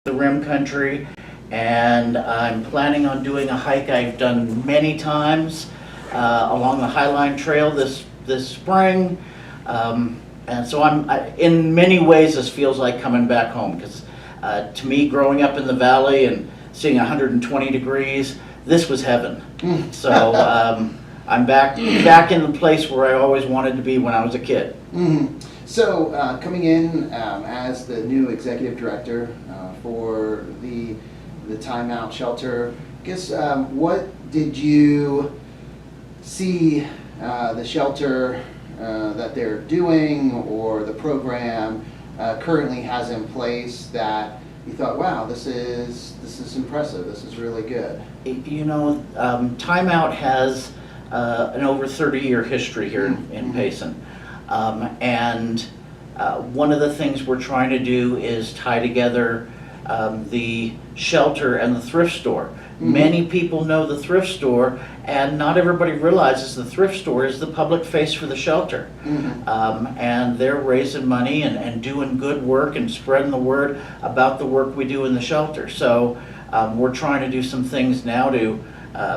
the Rim Country, and I'm planning on doing a hike I've done many times along the Highline Trail this spring. And so in many ways, this feels like coming back home, because to me, growing up in the valley and seeing 120 degrees, this was heaven. So I'm back in the place where I always wanted to be when I was a kid. So coming in as the new executive director for the Time Out Shelter, I guess what did you see the shelter that they're doing, or the program currently has in place that you thought, wow, this is impressive, this is really good? You know, Time Out has an over 30-year history here in Payson. And one of the things we're trying to do is tie together the shelter and the thrift store. Many people know the thrift store, and not everybody realizes the thrift store is the public face for the shelter. And they're raising money and doing good work and spreading the word about the work we do in the shelter. So we're trying to do some things now to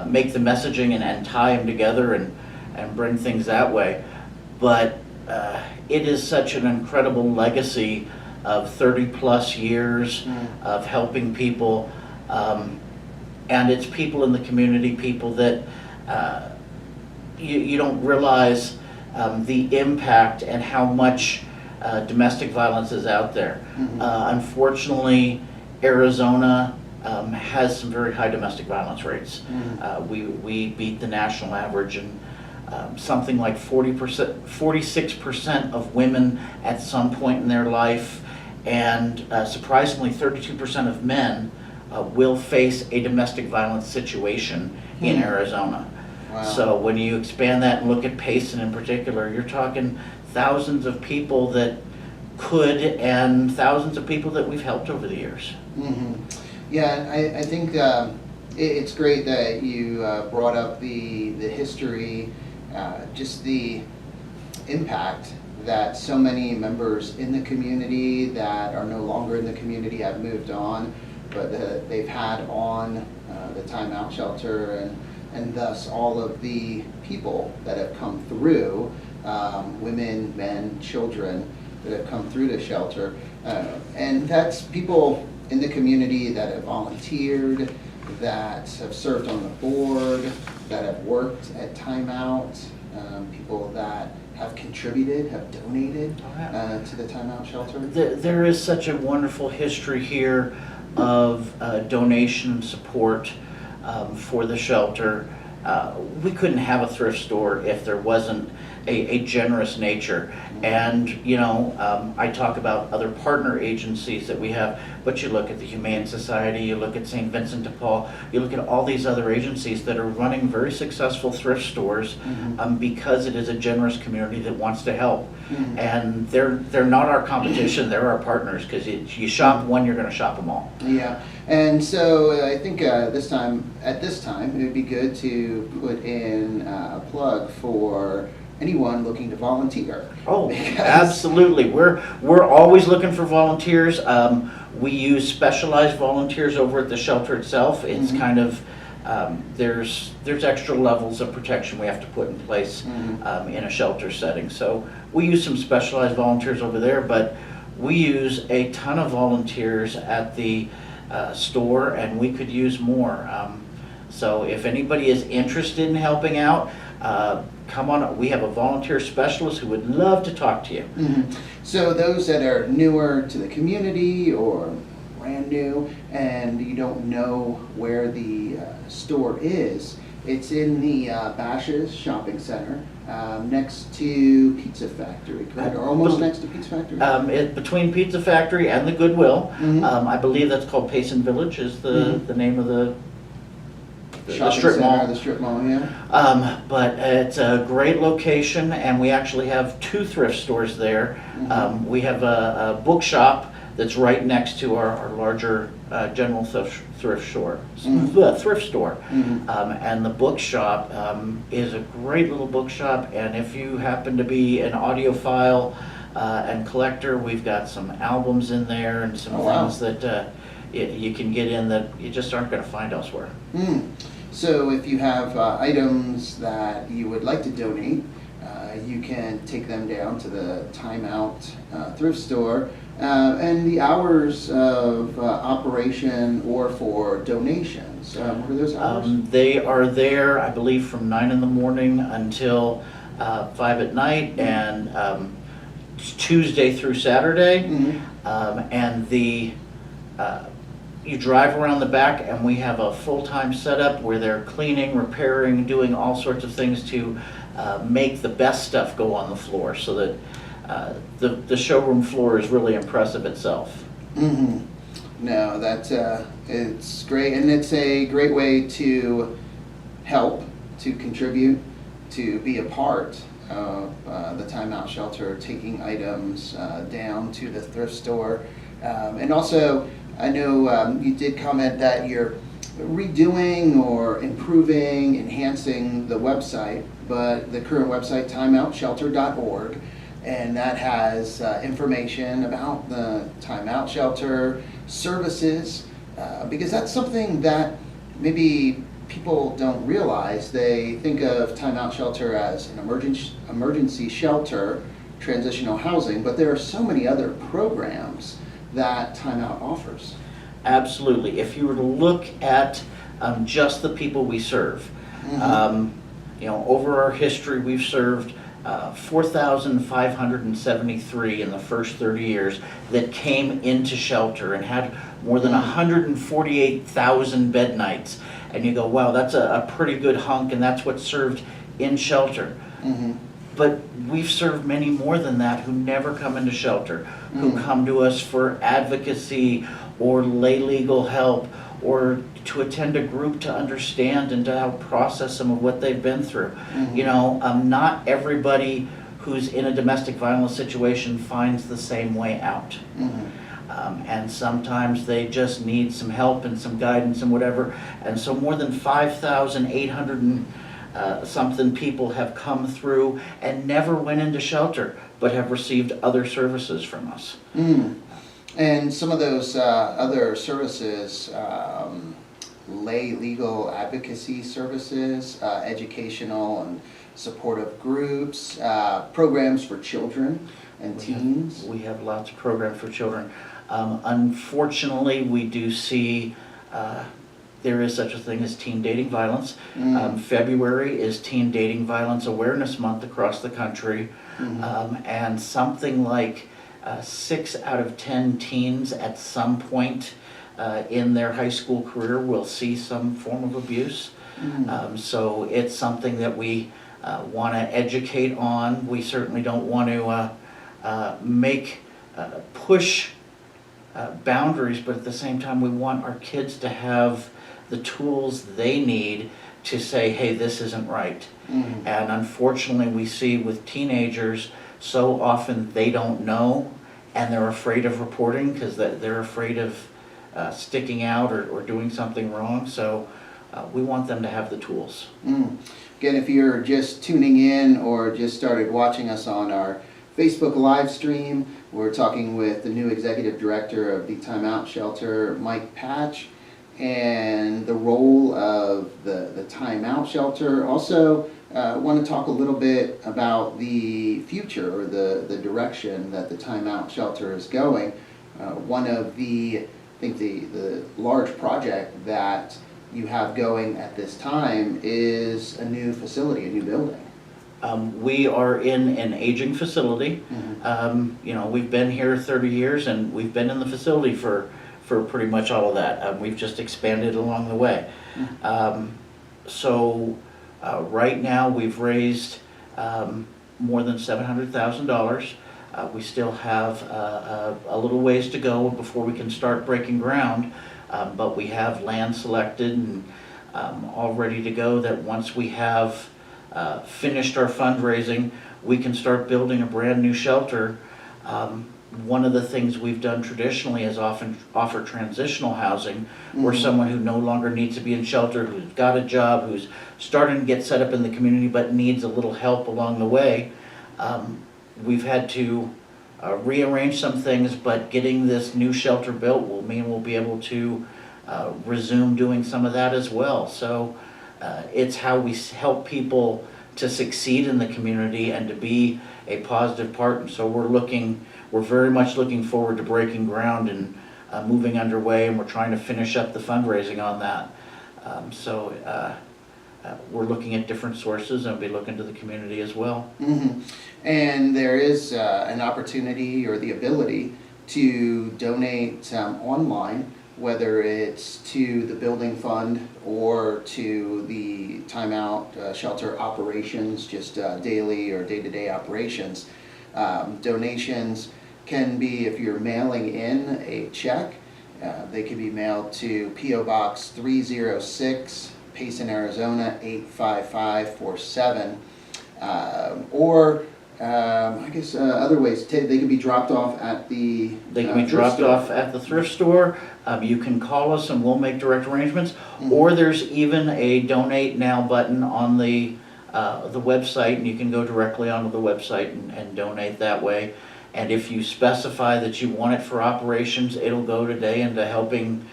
make the messaging and tie them together and bring things that way. But it is such an incredible legacy of 30+ years of helping people. And it's people in the community, people that you don't realize the impact and how much domestic violence is out there. Unfortunately, Arizona has some very high domestic violence rates. We beat the national average, and something like 46% of women at some point in their life, and surprisingly 32% of men will face a domestic violence situation in Arizona. Wow. So when you expand that and look at Payson in particular, you're talking thousands of people that could, and thousands of people that we've helped over the years. Yeah, I think it's great that you brought up the history, just the impact that so many members in the community that are no longer in the community have moved on, but they've had on the Time Out Shelter, and thus all of the people that have come through, women, men, children, that have come through the shelter. And that's people in the community that have volunteered, that have served on the board, that have worked at Time Out, people that have contributed, have donated to the Time Out Shelter. There is such a wonderful history here of donation support for the shelter. We couldn't have a thrift store if there wasn't a generous nature. And you know, I talk about other partner agencies that we have, but you look at the Humane Society, you look at St. Vincent de Paul, you look at all these other agencies that are running very successful thrift stores because it is a generous community that wants to help. And they're not our competition, they're our partners, because you shop one, you're going to shop them all. Yeah, and so I think at this time, it would be good to put in a plug for anyone looking to volunteer. Oh, absolutely. We're always looking for volunteers. We use specialized volunteers over at the shelter itself. It's kind of there's extra levels of protection we have to put in place in a shelter setting. So we use some specialized volunteers over there, but we use a ton of volunteers at the store, and we could use more. So if anybody is interested in helping out, come on. We have a volunteer specialist who would love to talk to you. So those that are newer to the community or brand new and you don't know where the store is, it's in the Bashes Shopping Center next to Pizza Factory, correct? Or almost next to Pizza Factory? Between Pizza Factory and the Goodwill. I believe that's called Payson Village is the name of the strip mall. The strip mall, yeah. But it's a great location, and we actually have 2 thrift stores there. We have a bookshop that's right next to our larger general thrift store. And the bookshop is a great little bookshop, and if you happen to be an audiophile and collector, we've got some albums in there and some things that you can get in that you just aren't going to find elsewhere. So if you have items that you would like to donate, you can take them down to the Time Out thrift store. And the hours of operation or for donations, what are those hours? They are there, I believe, from 9 in the morning until 5 at night, and Tuesday through Saturday. And you drive around the back, and we have a full-time setup where they're cleaning, repairing, doing all sorts of things to make the best stuff go on the floor, so that the showroom floor is really impressive itself. No, it's great, and it's a great way to help, to contribute, to be a part of the Time Out Shelter, taking items down to the thrift store. And also, I know you did comment that you're redoing or improving, enhancing the website, but the current website, timeoutshelter.org, and that has information about the Time Out Shelter services, because that's something that maybe people don't realize. They think of Time Out Shelter as an emergency shelter, transitional housing, but there are so many other programs that Time Out offers. Absolutely. If you were to look at just the people we serve, over our history, we've served 4,573 in the first 30 years that came into shelter and had more than 148,000 bed nights. And you go, wow, that's a pretty good hunk, and that's what's served in shelter. But we've served many more than that who never come into shelter, who come to us for advocacy or lay legal help, or to attend a group to understand and to help process some of what they've been through. Not everybody who's in a domestic violence situation finds the same way out. And sometimes they just need some help and some guidance and whatever. And so more than 5,800 something people have come through and never went into shelter, but have received other services from us. And some of those other services, lay legal advocacy services, educational and supportive groups, programs for children and teens. We have lots of programs for children. Unfortunately, we do see there is such a thing as teen dating violence. February is Teen Dating Violence Awareness Month across the country, and something like 6 out of 10 teens at some point in their high school career will see some form of abuse. So it's something that we want to educate on. We certainly don't want to push boundaries, but at the same time we want our kids to have the tools they need to say, hey, this isn't right. And unfortunately we see with teenagers, so often they don't know, and they're afraid of reporting because they're afraid of sticking out or doing something wrong. So we want them to have the tools. Again, if you're just tuning in or just started watching us on our Facebook live stream, we're talking with the new executive director of the Time Out Shelter, Mike Patch, and the role of the Time Out Shelter. Also, want to talk a little bit about the future, or the direction that the Time Out Shelter is going. One of the large project that you have going at this time is a new facility, a new building. We are in an aging facility. We've been here 30 years, and we've been in the facility for pretty much all of that. We've just expanded along the way. So right now we've raised more than $700,000. We still have a little ways to go before we can start breaking ground, but we have land selected and all ready to go, that once we have finished our fundraising, we can start building a brand new shelter. One of the things we've done traditionally is often offer transitional housing, where someone who no longer needs to be in shelter, who's got a job, who's starting to get set up in the community but needs a little help along the way, we've had to rearrange some things, but getting this new shelter built will mean we'll be able to resume doing some of that as well. So it's how we help people to succeed in the community and to be a positive part. And so we're very much looking forward to breaking ground and moving underway, and we're trying to finish up the fundraising on that. We're looking at different sources, and we'll be looking to the community as well. Mm-hmm. And there is an opportunity or the ability to donate online, whether it's to the building fund or to the timeout shelter operations, just daily or day-to-day operations. Donations can be, if you're mailing in a check, they can be mailed to P.O. Box 306, Payson, Arizona 85547, or I guess other ways. They can be dropped off at the They can be dropped off at the thrift store. You can call us and we'll make direct arrangements. Or there's even a donate now button on the website, and you can go directly onto the website and donate that way. And if you specify that you want it for operations, it'll go today into helping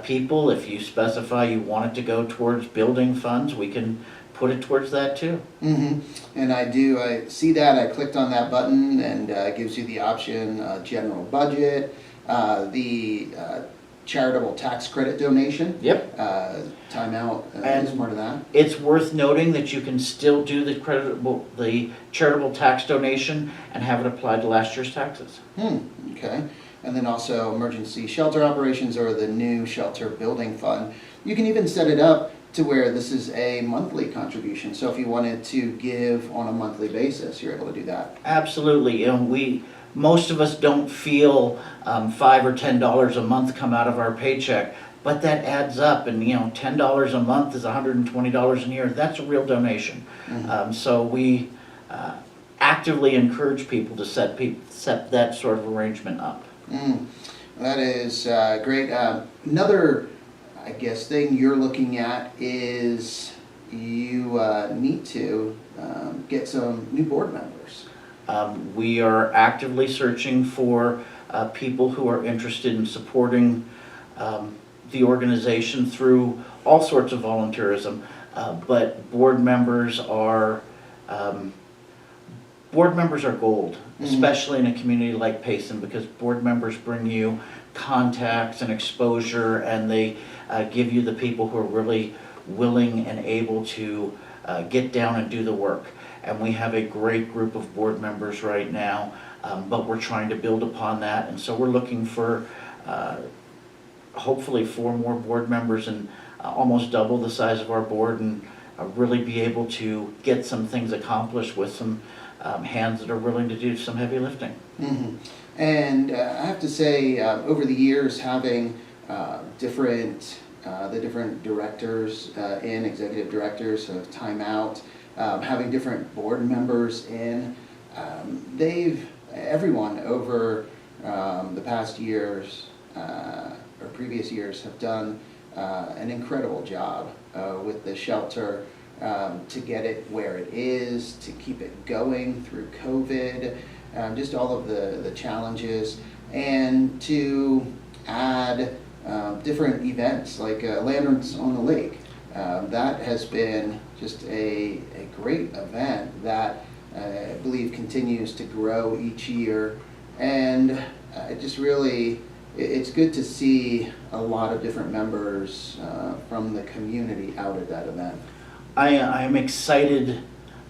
people. If you specify you want it to go towards building funds, we can put it towards that too. Mm-hmm. And I see that. I clicked on that button, and it gives you the option general budget, the charitable tax credit donation. Yep. Timeout And is part of that. It's worth noting that you can still do the charitable tax donation and have it applied to last year's taxes. Okay. And then also emergency shelter operations or the new shelter building fund. You can even set it up to where this is a monthly contribution. So if you wanted to give on a monthly basis, you're able to do that. Absolutely. Most of us don't feel $5 or $10 a month come out of our paycheck, but that adds up. And $10 a month is $120 a year. That's a real donation. Mm-hmm. So we actively encourage people to set that sort of arrangement up. That is great. Another, I guess, thing you're looking at is you need to get some new board members. We are actively searching for people who are interested in supporting the organization through all sorts of volunteerism, but board members are gold, especially in a community like Payson, because board members bring you contacts and exposure, and they give you the people who are really willing and able to get down and do the work. And we have a great group of board members right now, but we're trying to build upon that. And so we're looking for hopefully 4 more board members and almost double the size of our board, and really be able to get some things accomplished with some hands that are willing to do some heavy lifting. Mm-hmm. And I have to say, over the years, having different directors executive directors of Timeout, having different board members in, everyone over the past years or previous years have done an incredible job with the shelter, to get it where it is, to keep it going through COVID, just all of the challenges, and to add different events like Lanterns on the Lake. That has been just a great event that I believe continues to grow each year, and it just really, it's good to see a lot of different members from the community out at that event. I am excited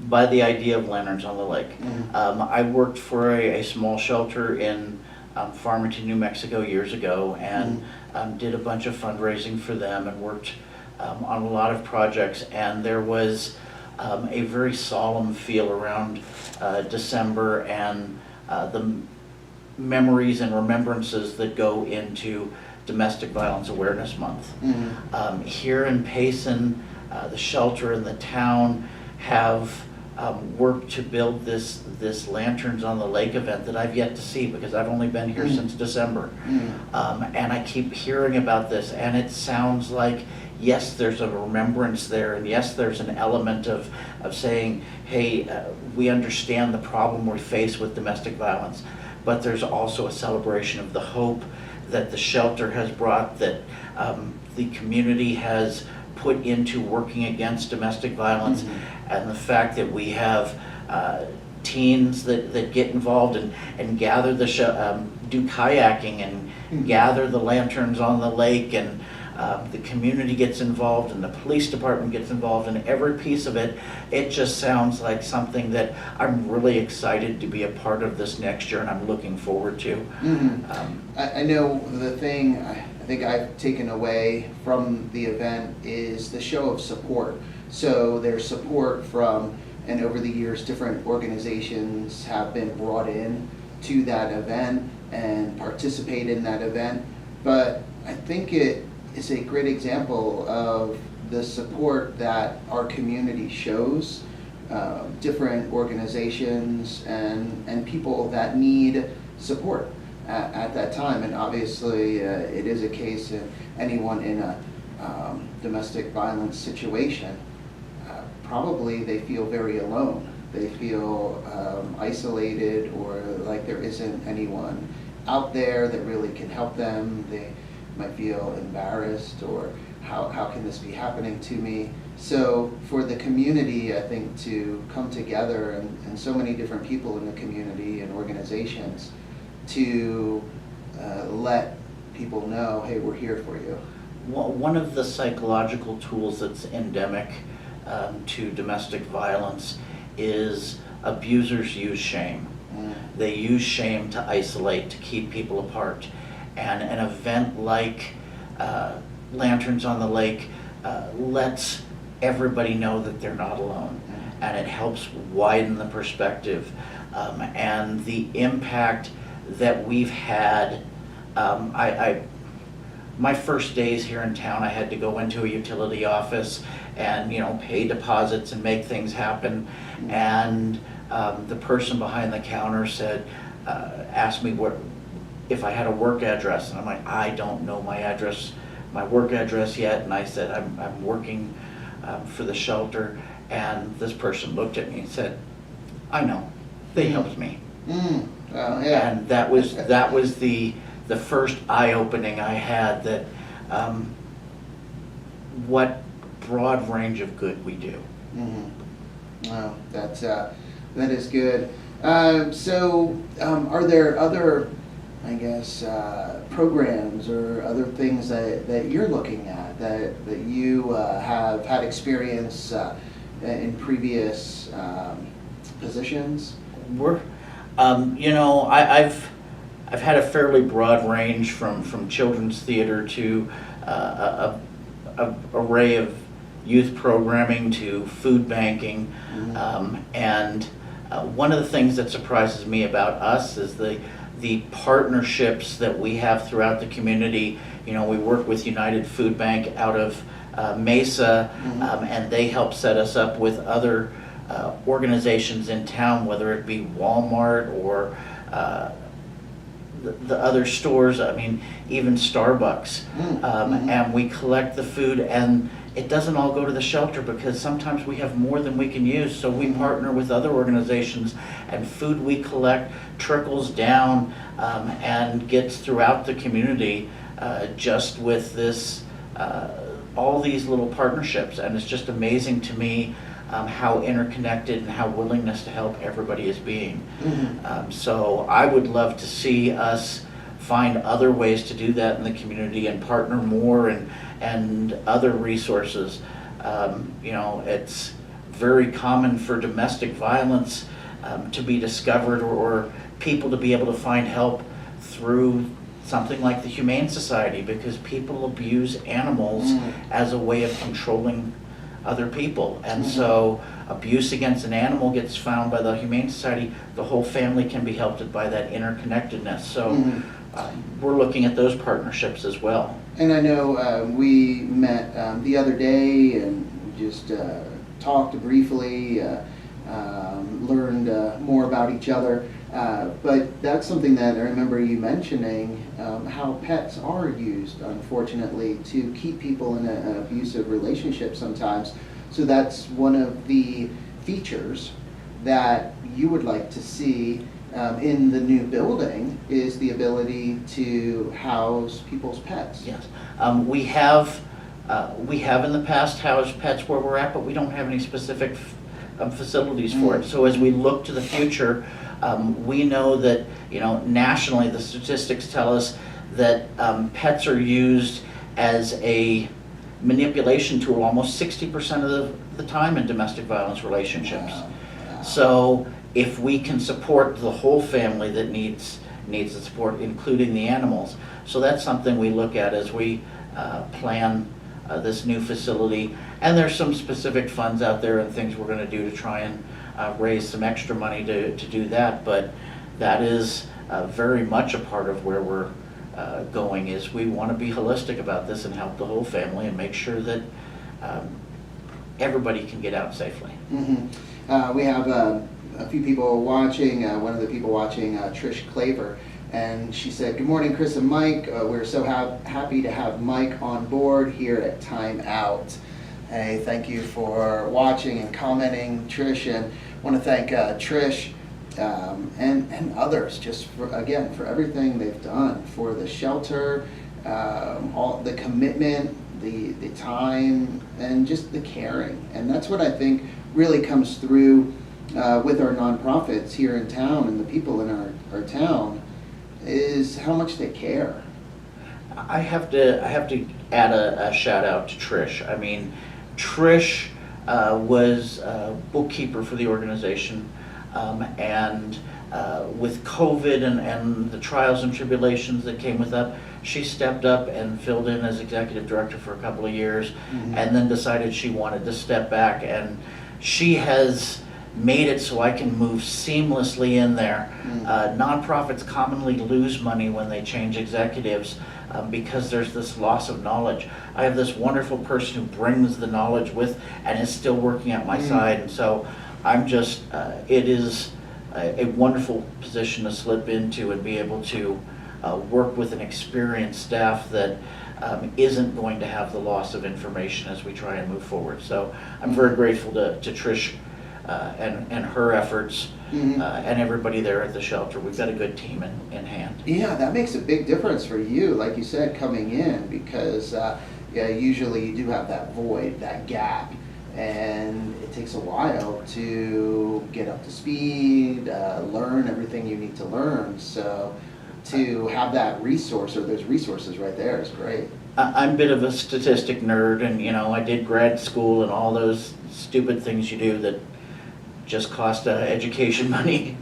by the idea of Lanterns on the Lake. Mm-hmm. I worked for a small shelter in Farmington, New Mexico years ago, and did a bunch of fundraising for them and worked on a lot of projects, and there was a very solemn feel around December and the memories and remembrances that go into Domestic Violence Awareness Month. Mm-hmm. Here in Payson, the shelter and the town have worked to build this Lanterns on the Lake event that I've yet to see, because I've only been here since December. And I keep hearing about this, and it sounds like, yes, there's a remembrance there, and yes, there's an element of saying, hey, we understand the problem we face with domestic violence, but there's also a celebration of the hope that the shelter has brought, that the community has put into working against domestic violence, and the fact that we have teens that get involved and gather do kayaking and gather the lanterns on the lake, and the community gets involved and the police department gets involved, and every piece of it, it just sounds like something that I'm really excited to be a part of this next year, and I'm looking forward to. I know the thing I think I've taken away from the event is the show of support. So there's support from, and over the years, different organizations have been brought in to that event and participate in that event. But I think it is a great example of the support that our community shows different organizations and people that need support at that time. And obviously it is a case of anyone in a domestic violence situation, probably they feel very alone. They feel isolated, or like there isn't anyone out there that really can help them. They might feel embarrassed, or how can this be happening to me? So for the community, I think, to come together, and so many different people in the community and organizations, to let people know, hey, we're here for you. One of the psychological tools that's endemic to domestic violence is abusers use shame. They use shame to isolate, to keep people apart. And an event like Lanterns on the Lake lets everybody know that they're not alone. And it helps widen the perspective. And the impact that we've had, my first days here in town, I had to go into a utility office and pay deposits and make things happen. And the person behind the counter said, asked me if I had a work address, and I'm like, I don't know my work address yet. And I said, I'm working for the shelter. And this person looked at me and said, I know, they helped me. Yeah. And that was the first eye-opening I had, that what broad range of good we do. Wow, that is good. So are there other, I guess, programs or other things that you're looking at that you have had experience in previous positions? I've had a fairly broad range from children's theater to a array of youth programming to food banking. And one of the things that surprises me about us is the partnerships that we have throughout the community. We work with United Food Bank out of Mesa, and they help set us up with other organizations in town, whether it be Walmart or the other stores, even Starbucks. And we collect the food, and it doesn't all go to the shelter because sometimes we have more than we can use, so we partner with other organizations, and food we collect trickles down and gets throughout the community just with this, all these little partnerships. And it's just amazing to me how interconnected and how willingness to help everybody is being. So I would love to see us find other ways to do that in the community and partner more and other resources. It's very common for domestic violence to be discovered, or people to be able to find help through something like the Humane Society, because people abuse animals as a way of controlling other people. And so abuse against an animal gets found by the Humane Society, the whole family can be helped by that interconnectedness. So we're looking at those partnerships as well. And I know we met the other day and just talked briefly, learned more about each other. But that's something that I remember you mentioning, how pets are used, unfortunately, to keep people in an abusive relationship sometimes. So that's one of the features that you would like to see in the new building is the ability to house people's pets. Yes. We have in the past housed pets where we're at, but we don't have any specific facilities for it. So as we look to the future, we know that, nationally, the statistics tell us that pets are used as a manipulation tool almost 60% of the time in domestic violence relationships. Wow. So if we can support the whole family that needs the support, including the animals. So that's something we look at as we plan this new facility. And there's some specific funds out there and things we're going to do to try and raise some extra money to do that. But that is very much a part of where we're going, is we want to be holistic about this and help the whole family and make sure that everybody can get out safely. Mm-hmm. We have a few people watching, one of the people watching, Trish Claver, and she said, "Good morning, Chris and Mike. We're so happy to have Mike on board here at Time Out." Hey, thank you for watching and commenting, Trish, and want to thank Trish and others just for everything they've done for the shelter, all the commitment, the time, and just the caring. And that's what I think really comes through with our nonprofits here in town and the people in our town, is how much they care. I have to add a shout out to Trish. I mean, Trish was a bookkeeper for the organization, and with COVID and the trials and tribulations that came with that, she stepped up and filled in as executive director for a couple of years, and then decided she wanted to step back, and she has made it so I can move seamlessly in there. Nonprofits commonly lose money when they change executives because there's this loss of knowledge. I have this wonderful person who brings the knowledge with and is still working at my side, and so I'm just, it is a wonderful position to slip into and be able to work with an experienced staff that isn't going to have the loss of information as we try and move forward. So I'm very grateful to Trish and her efforts, and everybody there at the shelter. We've got a good team in hand. Yeah, that makes a big difference for you, like you said, coming in, because usually you do have that void, that gap, and it takes a while to get up to speed, learn everything you need to learn. So to have that resource, or those resources right there, is great. I'm a bit of a statistic nerd, and I did grad school and all those stupid things you do that just cost education money.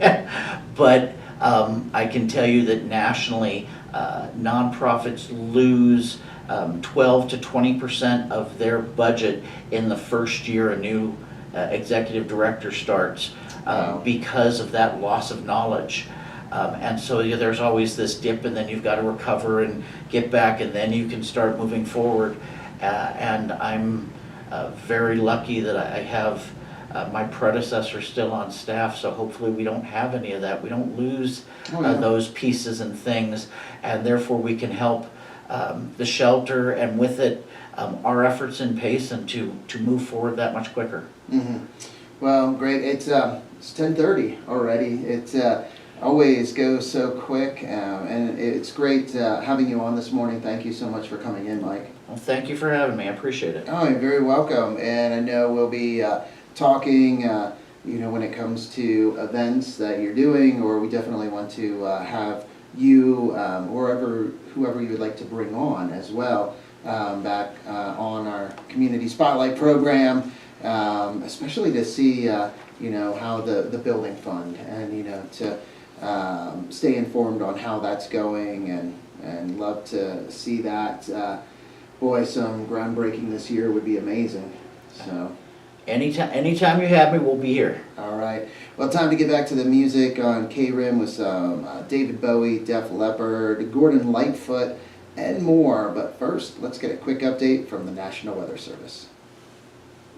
But I can tell you that nationally, nonprofits lose 12 to 20% of their budget in the first year a new executive director starts, because of that loss of knowledge. And so there's always this dip, and then you've got to recover and get back, and then you can start moving forward. And I'm very lucky that I have my predecessor still on staff, so hopefully we don't have any of that. We don't lose those pieces and things, and therefore we can help the shelter, and with it, our efforts in Payson to move forward that much quicker. Well, great. It's 10:30 already. It always goes so quick, and it's great having you on this morning. Thank you so much for coming in, Mike. Well, thank you for having me. I appreciate it. Oh, you're very welcome. And I know we'll be talking, when it comes to events that you're doing, or we definitely want to have you, whoever you would like to bring on as well, back on our Community Spotlight program, especially to see, how the building fund, and, to stay informed on how that's going, and love to see that. Boy, some groundbreaking this year would be amazing. So. Anytime you have me, we'll be here. All right. Well, time to get back to the music on KRIM with some David Bowie, Def Leppard, Gordon Lightfoot, and more. But first, let's get a quick update from the National Weather Service.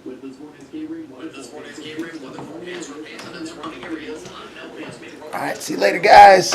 With this morning's KRIM weather forecast for maintenance running areas. All right. See you later, guys.